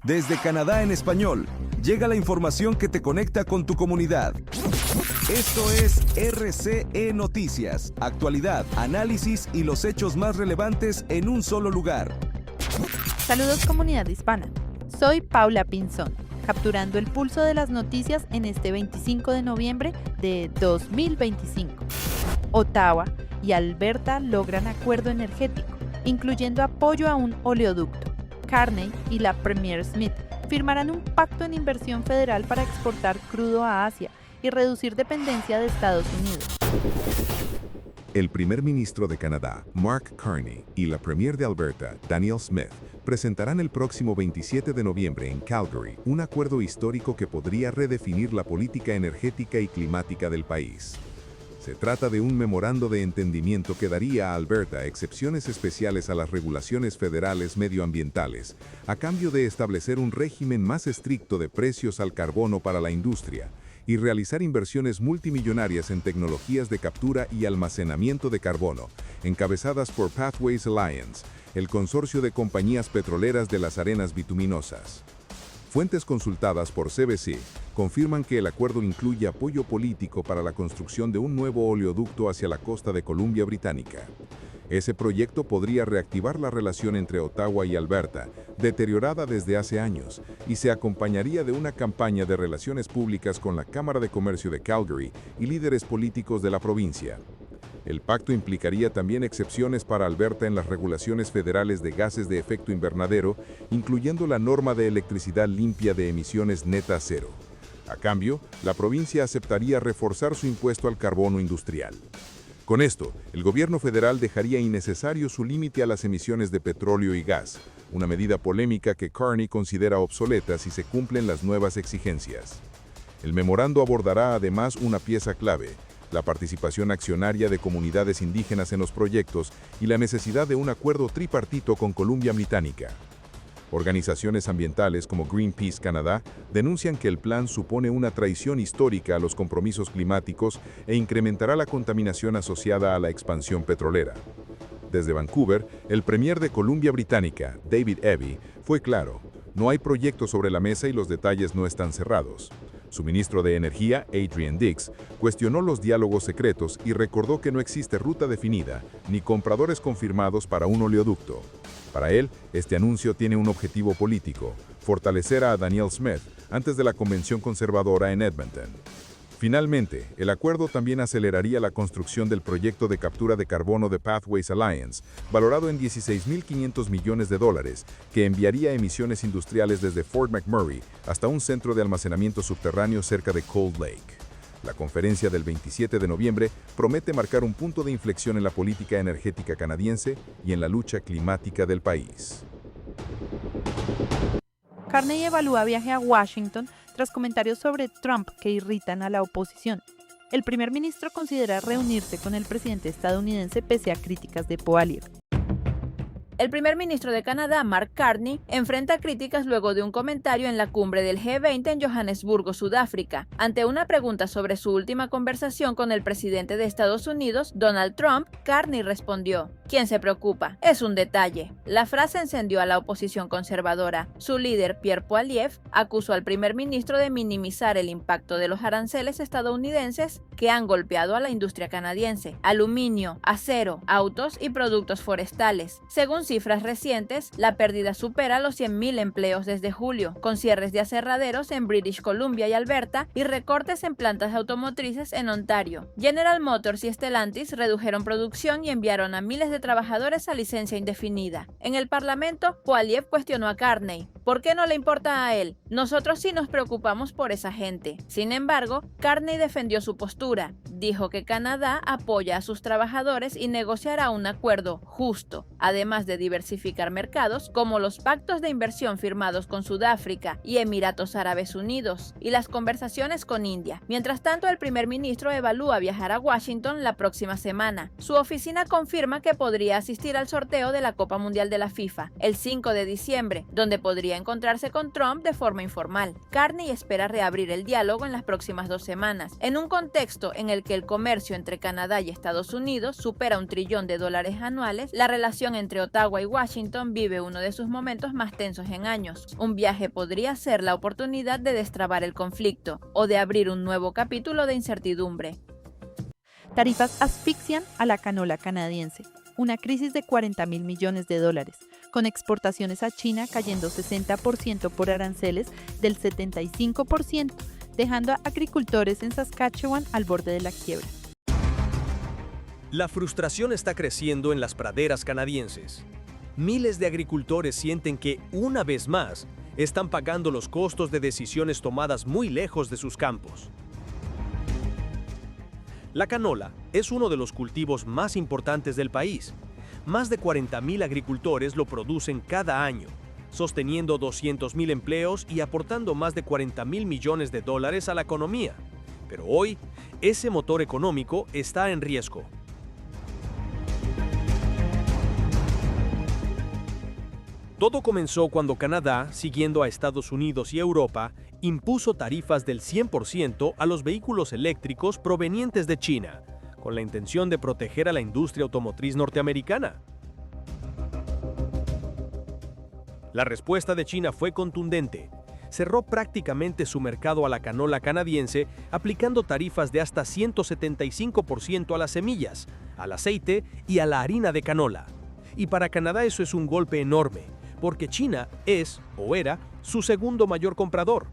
Desde Canadá en español, llega la información que te conecta con tu comunidad. Esto es RCE Noticias, actualidad, análisis y los hechos más relevantes en un solo lugar. Saludos comunidad hispana, soy Paula Pinzón, capturando el pulso de las noticias en este 25 de noviembre de 2025. Ottawa y Alberta logran acuerdo energético, incluyendo apoyo a un oleoducto. Carney y la Premier Smith firmarán un pacto en inversión federal para exportar crudo a Asia y reducir dependencia de Estados Unidos. El primer ministro de Canadá, Mark Carney, y la Premier de Alberta, Danielle Smith, presentarán el próximo 27 de noviembre en Calgary un acuerdo histórico que podría redefinir la política energética y climática del país. Se trata de un memorando de entendimiento que daría a Alberta excepciones especiales a las regulaciones federales medioambientales, a cambio de establecer un régimen más estricto de precios al carbono para la industria y realizar inversiones multimillonarias en tecnologías de captura y almacenamiento de carbono, encabezadas por Pathways Alliance, el consorcio de compañías petroleras de las arenas bituminosas. Fuentes consultadas por CBC confirman que el acuerdo incluye apoyo político para la construcción de un nuevo oleoducto hacia la costa de Columbia Británica. Ese proyecto podría reactivar la relación entre Ottawa y Alberta, deteriorada desde hace años, y se acompañaría de una campaña de relaciones públicas con la Cámara de Comercio de Calgary y líderes políticos de la provincia. El pacto implicaría también excepciones para Alberta en las regulaciones federales de gases de efecto invernadero, incluyendo la norma de electricidad limpia de emisiones neta cero. A cambio, la provincia aceptaría reforzar su impuesto al carbono industrial. Con esto, el gobierno federal dejaría innecesario su límite a las emisiones de petróleo y gas, una medida polémica que Carney considera obsoleta si se cumplen las nuevas exigencias. El memorando abordará además una pieza clave: la participación accionaria de comunidades indígenas en los proyectos y la necesidad de un acuerdo tripartito con Columbia Británica. Organizaciones ambientales como Greenpeace Canadá denuncian que el plan supone una traición histórica a los compromisos climáticos e incrementará la contaminación asociada a la expansión petrolera. Desde Vancouver, el premier de Columbia Británica, David Eby, fue claro: no hay proyecto sobre la mesa y los detalles no están cerrados. Su ministro de Energía, Adrian Dix, cuestionó los diálogos secretos y recordó que no existe ruta definida ni compradores confirmados para un oleoducto. Para él, este anuncio tiene un objetivo político: fortalecer a Danielle Smith antes de la convención conservadora en Edmonton. Finalmente, el acuerdo también aceleraría la construcción del proyecto de captura de carbono de Pathways Alliance, valorado en $16.500 millones, que enviaría emisiones industriales desde Fort McMurray hasta un centro de almacenamiento subterráneo cerca de Cold Lake. La conferencia del 27 de noviembre promete marcar un punto de inflexión en la política energética canadiense y en la lucha climática del país. Carney evalúa viaje a Washington tras comentarios sobre Trump que irritan a la oposición. El primer ministro considera reunirse con el presidente estadounidense pese a críticas de Poilievre. El primer ministro de Canadá, Mark Carney, enfrenta críticas luego de un comentario en la cumbre del G20 en Johannesburgo, Sudáfrica. Ante una pregunta sobre su última conversación con el presidente de Estados Unidos, Donald Trump, Carney respondió: ¿quién se preocupa? Es un detalle. La frase encendió a la oposición conservadora. Su líder, Pierre Poilievre, acusó al primer ministro de minimizar el impacto de los aranceles estadounidenses que han golpeado a la industria canadiense: aluminio, acero, autos y productos forestales. Según cifras recientes, la pérdida supera los 100.000 empleos desde julio, con cierres de aserraderos en British Columbia y Alberta y recortes en plantas automotrices en Ontario. General Motors y Stellantis redujeron producción y enviaron a miles de trabajadores a licencia indefinida. En el Parlamento, Poilievre cuestionó a Carney: ¿por qué no le importa a él? Nosotros sí nos preocupamos por esa gente. Sin embargo, Carney defendió su postura. Dijo que Canadá apoya a sus trabajadores y negociará un acuerdo justo, además de diversificar mercados como los pactos de inversión firmados con Sudáfrica y Emiratos Árabes Unidos y las conversaciones con India. Mientras tanto, el primer ministro evalúa viajar a Washington la próxima semana. Su oficina confirma que podría asistir al sorteo de la Copa Mundial de la FIFA el 5 de diciembre, donde podría encontrarse con Trump de forma informal. Carney espera reabrir el diálogo en las próximas 2 semanas, en un contexto contexto en el que el comercio entre Canadá y Estados Unidos supera $1 trillón anuales, la relación entre Ottawa y Washington vive uno de sus momentos más tensos en años. Un viaje podría ser la oportunidad de destrabar el conflicto o de abrir un nuevo capítulo de incertidumbre. Tarifas asfixian a la canola canadiense. Una crisis de $40.000 millones, con exportaciones a China cayendo 60% por aranceles del 75%, dejando a agricultores en Saskatchewan al borde de la quiebra. La frustración está creciendo en las praderas canadienses. Miles de agricultores sienten que, una vez más, están pagando los costos de decisiones tomadas muy lejos de sus campos. La canola es uno de los cultivos más importantes del país. Más de 40.000 agricultores lo producen cada año, sosteniendo 200.000 empleos y aportando más de $40.000 millones a la economía. Pero hoy, ese motor económico está en riesgo. Todo comenzó cuando Canadá, siguiendo a Estados Unidos y Europa, impuso tarifas del 100% a los vehículos eléctricos provenientes de China, con la intención de proteger a la industria automotriz norteamericana. La respuesta de China fue contundente. Cerró prácticamente su mercado a la canola canadiense, aplicando tarifas de hasta 175% a las semillas, al aceite y a la harina de canola. Y para Canadá eso es un golpe enorme, porque China es, o era, su segundo mayor comprador.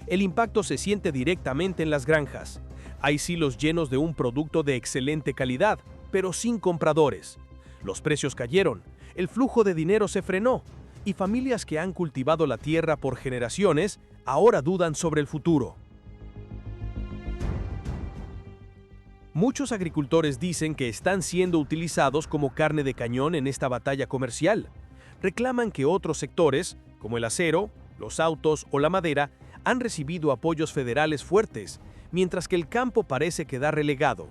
El impacto se siente directamente en las granjas. Hay silos llenos de un producto de excelente calidad, pero sin compradores. Los precios cayeron, el flujo de dinero se frenó, y familias que han cultivado la tierra por generaciones ahora dudan sobre el futuro. Muchos agricultores dicen que están siendo utilizados como carne de cañón en esta batalla comercial. Reclaman que otros sectores, como el acero, los autos o la madera, han recibido apoyos federales fuertes, mientras que el campo parece quedar relegado.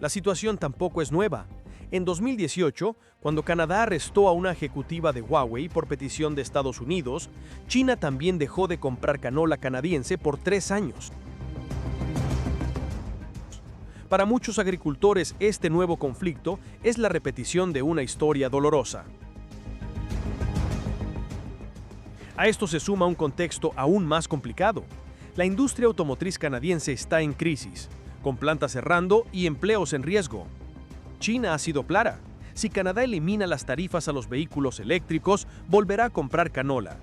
La situación tampoco es nueva. En 2018, cuando Canadá arrestó a una ejecutiva de Huawei por petición de Estados Unidos, China también dejó de comprar canola canadiense por 3 años. Para muchos agricultores, este nuevo conflicto es la repetición de una historia dolorosa. A esto se suma un contexto aún más complicado. La industria automotriz canadiense está en crisis, con plantas cerrando y empleos en riesgo. China ha sido clara. Si Canadá elimina las tarifas a los vehículos eléctricos, volverá a comprar canola.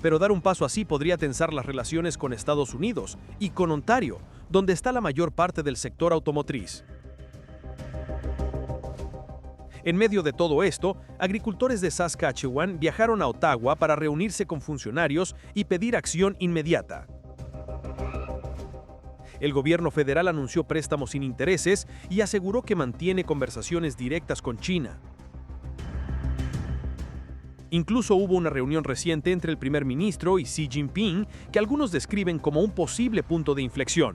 Pero dar un paso así podría tensar las relaciones con Estados Unidos y con Ontario, donde está la mayor parte del sector automotriz. En medio de todo esto, agricultores de Saskatchewan viajaron a Ottawa para reunirse con funcionarios y pedir acción inmediata. El gobierno federal anunció préstamos sin intereses y aseguró que mantiene conversaciones directas con China. Incluso hubo una reunión reciente entre el primer ministro y Xi Jinping que algunos describen como un posible punto de inflexión.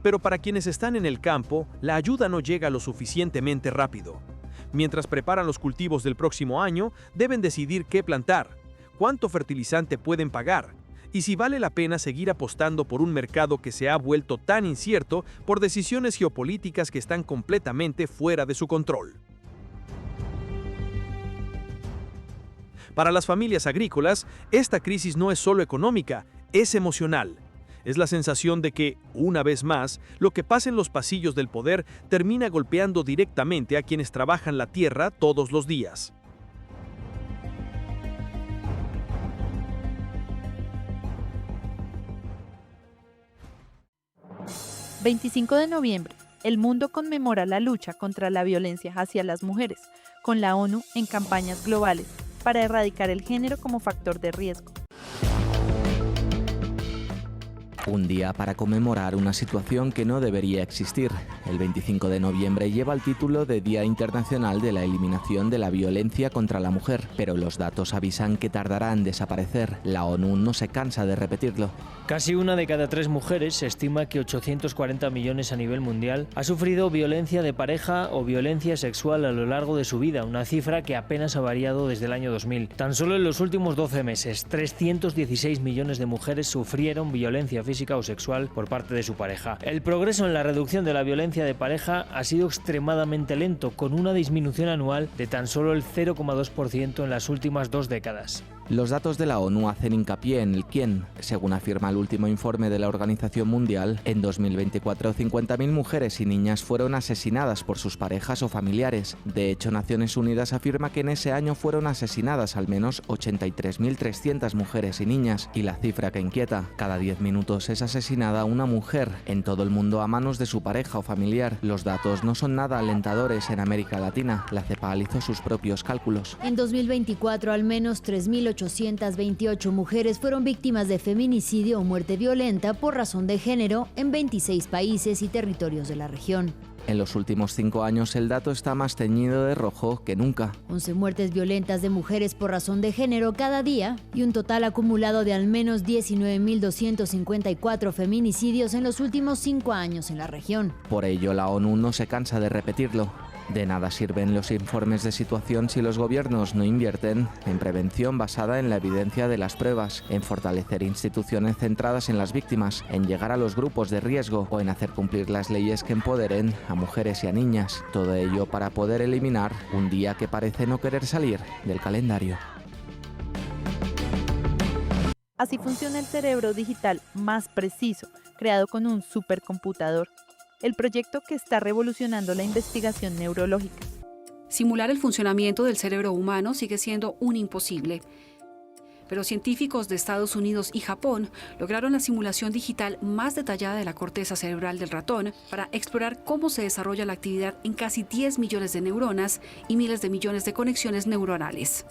Pero para quienes están en el campo, la ayuda no llega lo suficientemente rápido. Mientras preparan los cultivos del próximo año, deben decidir qué plantar, cuánto fertilizante pueden pagar, y si vale la pena seguir apostando por un mercado que se ha vuelto tan incierto por decisiones geopolíticas que están completamente fuera de su control. Para las familias agrícolas, esta crisis no es solo económica, es emocional. Es la sensación de que, una vez más, lo que pasa en los pasillos del poder termina golpeando directamente a quienes trabajan la tierra todos los días. ...25 de noviembre... el mundo conmemora la lucha contra la violencia hacia las mujeres, con la ONU en campañas globales para erradicar el género como factor de riesgo. Un día para conmemorar una situación que no debería existir. El 25 de noviembre lleva el título de Día Internacional de la Eliminación de la Violencia contra la Mujer, pero los datos avisan que tardará en desaparecer. La ONU no se cansa de repetirlo. Casi una de cada 3 mujeres, se estima que 840 millones a nivel mundial, ha sufrido violencia de pareja o violencia sexual a lo largo de su vida, una cifra que apenas ha variado desde el año 2000. Tan solo en los últimos 12 meses, 316 millones de mujeres sufrieron violencia física o sexual por parte de su pareja. El progreso en la reducción de la violencia de pareja ha sido extremadamente lento, con una disminución anual de tan solo el 0,2% en las últimas 2 décadas. Los datos de la ONU hacen hincapié en el quién. Según afirma el último informe de la Organización Mundial, en 2024 50.000 mujeres y niñas fueron asesinadas por sus parejas o familiares. De hecho, Naciones Unidas afirma que en ese año fueron asesinadas al menos 83.300 mujeres y niñas. Y la cifra que inquieta, cada 10 minutos es asesinada una mujer en todo el mundo a manos de su pareja o familiar. Los datos no son nada alentadores en América Latina. La CEPAL hizo sus propios cálculos. En 2024, al menos 3.828 mujeres fueron víctimas de feminicidio o muerte violenta por razón de género en 26 países y territorios de la región. En los últimos 5 años el dato está más teñido de rojo que nunca. 11 muertes violentas de mujeres por razón de género cada día y un total acumulado de al menos 19.254 feminicidios en los últimos 5 años en la región. Por ello, la ONU no se cansa de repetirlo. De nada sirven los informes de situación si los gobiernos no invierten en prevención basada en la evidencia de las pruebas, en fortalecer instituciones centradas en las víctimas, en llegar a los grupos de riesgo o en hacer cumplir las leyes que empoderen a mujeres y a niñas. Todo ello para poder eliminar un día que parece no querer salir del calendario. Así funciona el cerebro digital más preciso, creado con un supercomputador. El proyecto que está revolucionando la investigación neurológica. Simular el funcionamiento del cerebro humano sigue siendo un imposible. Pero científicos de Estados Unidos y Japón lograron la simulación digital más detallada de la corteza cerebral del ratón para explorar cómo se desarrolla la actividad en casi 10 millones de neuronas y miles de millones de conexiones neuronales.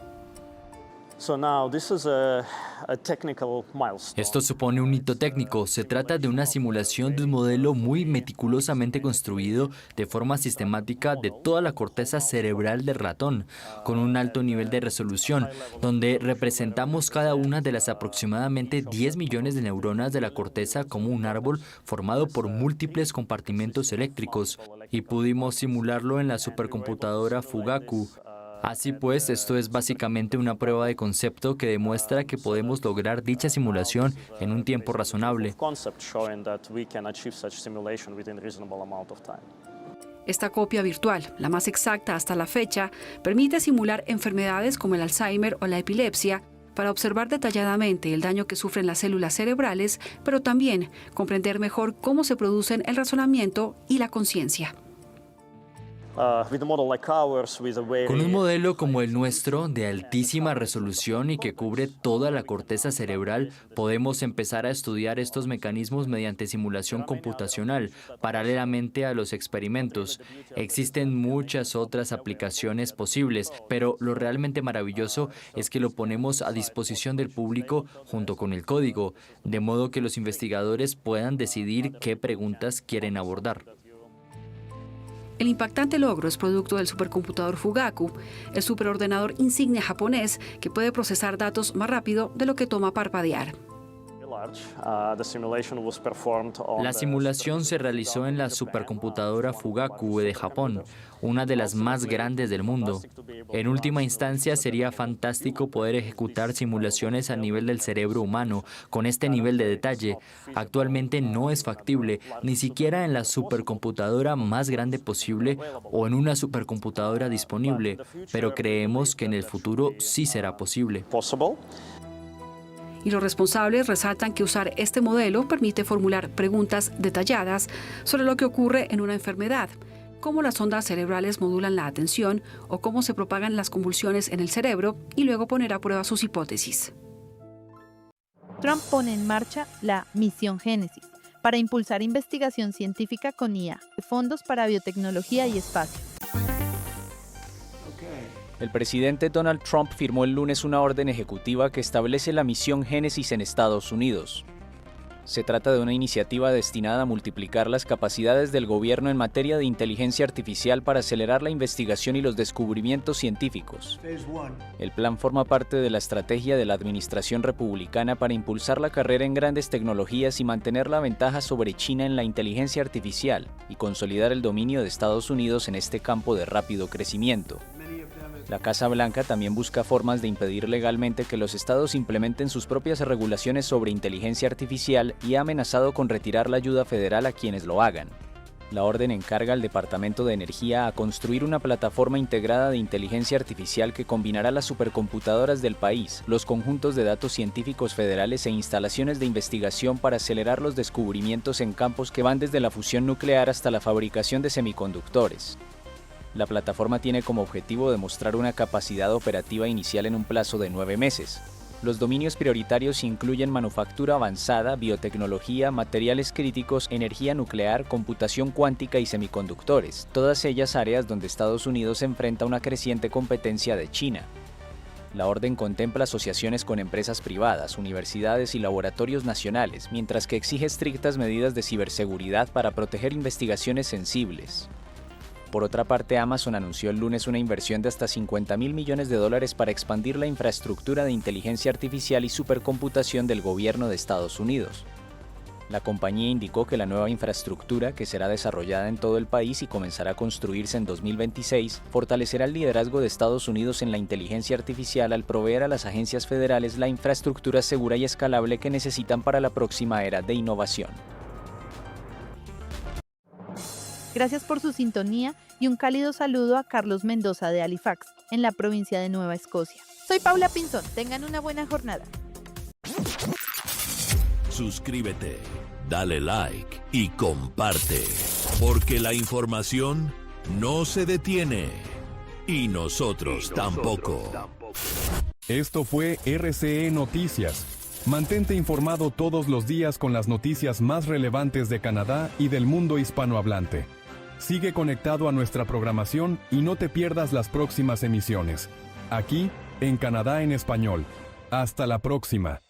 Esto supone un hito técnico. Se trata de una simulación de un modelo muy meticulosamente construido de forma sistemática de toda la corteza cerebral del ratón, con un alto nivel de resolución, donde representamos cada una de las aproximadamente 10 millones de neuronas de la corteza como un árbol formado por múltiples compartimentos eléctricos, y pudimos simularlo en la supercomputadora Fugaku. Así pues, esto es básicamente una prueba de concepto que demuestra que podemos lograr dicha simulación en un tiempo razonable. Esta copia virtual, la más exacta hasta la fecha, permite simular enfermedades como el Alzheimer o la epilepsia para observar detalladamente el daño que sufren las células cerebrales, pero también comprender mejor cómo se producen el razonamiento y la conciencia. Con un modelo como el nuestro, de altísima resolución y que cubre toda la corteza cerebral, podemos empezar a estudiar estos mecanismos mediante simulación computacional, paralelamente a los experimentos. Existen muchas otras aplicaciones posibles, pero lo realmente maravilloso es que lo ponemos a disposición del público junto con el código, de modo que los investigadores puedan decidir qué preguntas quieren abordar. El impactante logro es producto del supercomputador Fugaku, el superordenador insignia japonés que puede procesar datos más rápido de lo que toma parpadear. La simulación se realizó en la supercomputadora Fugaku de Japón, una de las más grandes del mundo. En última instancia, sería fantástico poder ejecutar simulaciones a nivel del cerebro humano con este nivel de detalle. Actualmente no es factible, ni siquiera en la supercomputadora más grande posible o en una supercomputadora disponible, pero creemos que en el futuro sí será posible. Y los responsables resaltan que usar este modelo permite formular preguntas detalladas sobre lo que ocurre en una enfermedad, cómo las ondas cerebrales modulan la atención o cómo se propagan las convulsiones en el cerebro, y luego poner a prueba sus hipótesis. Trump pone en marcha la Misión Génesis para impulsar investigación científica con IA, fondos para biotecnología y espacio. El presidente Donald Trump firmó el lunes una orden ejecutiva que establece la Misión Génesis en Estados Unidos. Se trata de una iniciativa destinada a multiplicar las capacidades del gobierno en materia de inteligencia artificial para acelerar la investigación y los descubrimientos científicos. El plan forma parte de la estrategia de la administración republicana para impulsar la carrera en grandes tecnologías y mantener la ventaja sobre China en la inteligencia artificial y consolidar el dominio de Estados Unidos en este campo de rápido crecimiento. La Casa Blanca también busca formas de impedir legalmente que los estados implementen sus propias regulaciones sobre inteligencia artificial y ha amenazado con retirar la ayuda federal a quienes lo hagan. La orden encarga al Departamento de Energía a construir una plataforma integrada de inteligencia artificial que combinará las supercomputadoras del país, los conjuntos de datos científicos federales e instalaciones de investigación para acelerar los descubrimientos en campos que van desde la fusión nuclear hasta la fabricación de semiconductores. La plataforma tiene como objetivo demostrar una capacidad operativa inicial en un plazo de 9 meses. Los dominios prioritarios incluyen manufactura avanzada, biotecnología, materiales críticos, energía nuclear, computación cuántica y semiconductores, todas ellas áreas donde Estados Unidos enfrenta una creciente competencia de China. La orden contempla asociaciones con empresas privadas, universidades y laboratorios nacionales, mientras que exige estrictas medidas de ciberseguridad para proteger investigaciones sensibles. Por otra parte, Amazon anunció el lunes una inversión de hasta $50.000 millones para expandir la infraestructura de inteligencia artificial y supercomputación del gobierno de Estados Unidos. La compañía indicó que la nueva infraestructura, que será desarrollada en todo el país y comenzará a construirse en 2026, fortalecerá el liderazgo de Estados Unidos en la inteligencia artificial al proveer a las agencias federales la infraestructura segura y escalable que necesitan para la próxima era de innovación. Gracias por su sintonía y un cálido saludo a Carlos Mendoza de Halifax, en la provincia de Nueva Escocia. Soy Paula Pinzón, tengan una buena jornada. Suscríbete, dale like y comparte, porque la información no se detiene y nosotros tampoco. Esto fue RCE Noticias. Mantente informado todos los días con las noticias más relevantes de Canadá y del mundo hispanohablante. Sigue conectado a nuestra programación y no te pierdas las próximas emisiones. Aquí, en Canadá en Español. Hasta la próxima.